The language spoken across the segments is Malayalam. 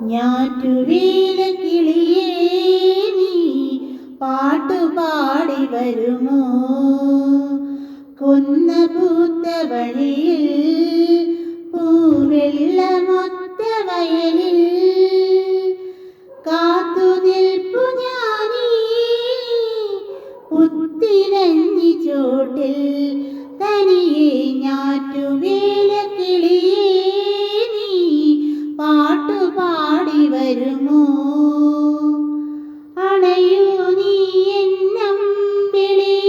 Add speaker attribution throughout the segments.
Speaker 1: ഞാറ്റുവേലക്കിളിയേ നീ പാട്ടുപാടി വരുമോ? കൊന്നപൂത്ത വഴിയിൽ പൂവെള്ളമൊത്ത വയലിൽ കാത്തുനിൽപ്പു ഞാനീ പുത്തിരഞ്ഞി ചോട്ടിൽ തനിയെ. ഞാറ്റുവേലക്കിളിയേ നീ പാട്ടുപാടി വരുമോ? അണയൂ നീ എന്നമ്പിളി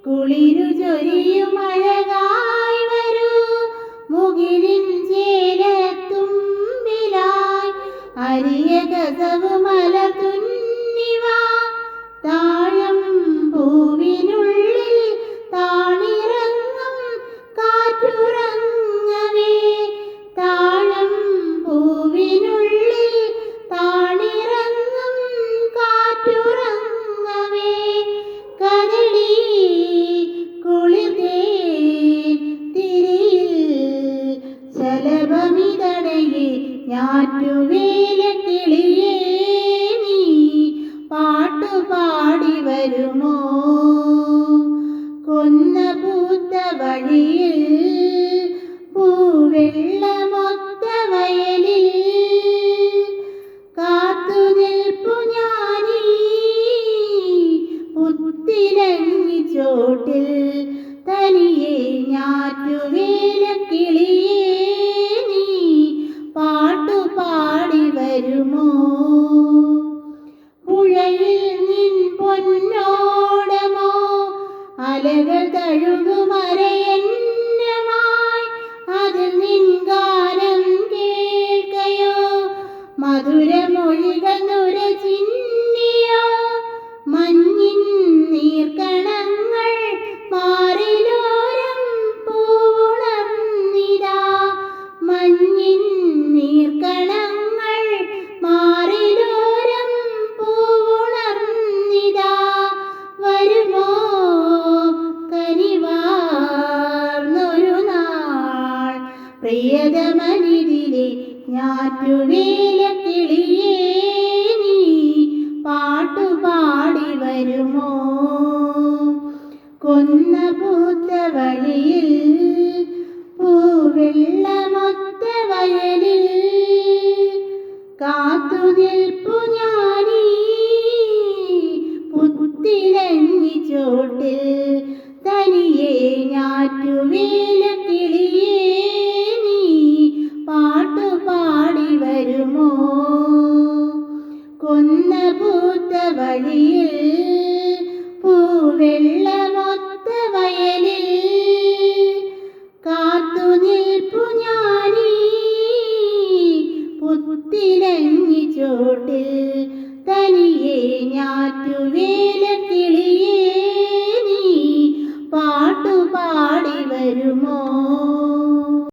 Speaker 1: കുളിരു ചൊരിയും അഴകായി വരൂ. മുകിലിൻ ചേലത്തുമ്പിലായി അരിയ കസവു മലതുന്നിവാ. താഴം പൂവിനുള്ളിൽ താണിറങ്ങും കാറ്റുറങ്ങവേ. താഴം പൂവിനുള്ളിൽ താണിറങ്ങും കാറ്റുറങ്ങവേ. കദളി കുളിർതേൻ തിരിയിൽ ശലഭമിതടയെ. ഞാറ്റുവേലക്കിളിയേ നീ പാട്ടുപാടി വരുമോ? കൊന്നപൂത്ത വഴിയിൽ പൂവെള്ളമൊത്ത വയലിൽ കാത്തുനിൽപ്പു ഞാനീ പുത്തിലഞ്ഞി ചോട്ടിൽ തനിയെ. ഞാറ്റുവേലക്കിളിയേ നീ പാട്ടുപാടി വരുമോ? പുഴയിൽ നിൻ പൊന്നോടമോ അലകൾ തഴുകുമരയന്നമായി. അതിൽ നിൻ ഗാനം കേൾക്കയോ മധുരമൊഴികൾ നുര ചിന്നിയോ. മഞ്ഞിൻ നീർക്കണങ്ങൾ മാറിലോരം പൂവുണർന്നിതാ. മഞ്ഞിൻ നീർക്കണങ്ങൾ മാറിലോരം പൂവുണർന്നിതാ. വരുമോ കനിവാർന്നൊരു നാൾ പ്രിയതമനിതിലെ. ഞാറ്റുവേലക്കിളിയേ നീ പാട്ടുപാടി വരുമോ? കൊന്നപൂത്ത വഴിയിൽ പൂവെള്ളമൊത്ത വയലിൽ കാത്തുനിൽപ്പു ഞാനീ പുത്തിലഞ്ഞി ചോട്ടിൽ തനിയെ. ഞാറ്റുവേലക്കിളിയേ നീ പാട്ടുപാടി വരുമോ? കൊന്നപൂത്ത വഴിയിൽ പൂവെള്ളമൊത്ത വയലിൽ കാത്തുനിൽപ്പു ഞാനീ പുത്തിലഞ്ഞി ചോട്ടിൽ തനിയെ. ഞാറ്റുവേലക്കിളിയേ